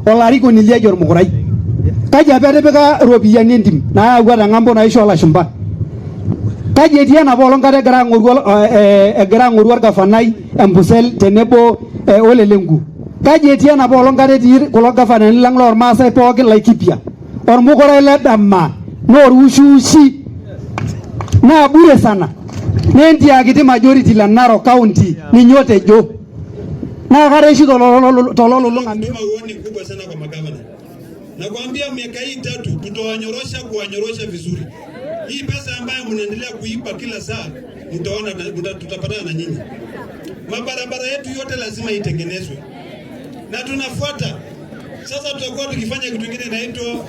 olarikoni liajo ormukurai kaji apa etipika ropiyiani entim naayawua teng'ambo naisho lashumba kaji etii enapa olong kata egira ang'oru orgavanai Embusel tenebo Olelengu kaji etii enapa olong kata etii kulo gavanani lang lormaasai pookin Laikipia ormukurai ledama noorushuushi naa bure sana nentiakiti majority le Narok County ninyi otejo na kareshi tolololonga maoni kubwa sana kwa magavana. Nakwambia miaka hii 3 kuwanyorosha vizuri. Hii pesa ambayo mnaendelea kuipa kila saa mtaona tutapatana na nyinyi. Mabarabara yetu yote lazima itengenezwe. Na tunafuata. Sasa tutakuwa tukifanya kitu kingine inaitwa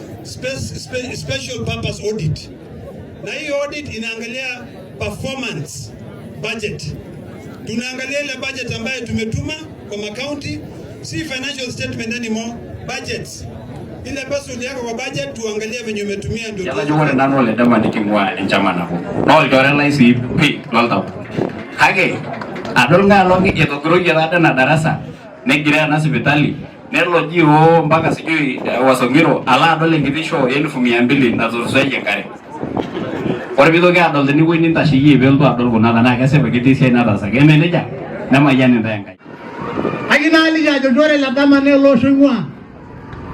special purpose audit. Na hii audit inaangalia performance budget. Tunaangalia ile budget ambayo tumetuma kwa county, si financial statement anymore, budgets. Ile pesa uliweka kwa budget tuangalie venye umetumia ndio. Yala jukore nano le dama nikimwa njama nako. No jore na isi pi lolta. Hage adol nga longi yeto groja rada na darasa. Negira na hospitali. Nelo jiro mpaka sijui Wasongiro ala adol ngitisho 1200 na zozoje kare. Ore bitoki adol teni woi nintashiye belto adol kuna na kesebe kitisia na darasa. Kemeneja nama yani ndenga. Agina ali ya jore la dama ne lo shungwa.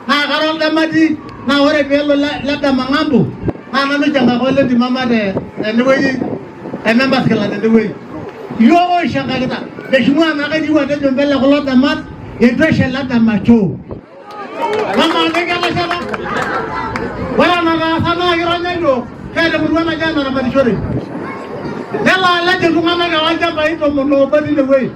Na karol damati na ore belo la dama ngambo. Na nanu janga ko le di mama de ne woi members kala de woi. Yo o shanga kita. De shungwa na ka jiwa de bela ko la dama e dreshe la dama cho. Mama de kala sala. Wala na ga sana yoro nendo. Kaya mwana jana na madishore. Nela la de ngama ga wanja ba ito mono bali de woi.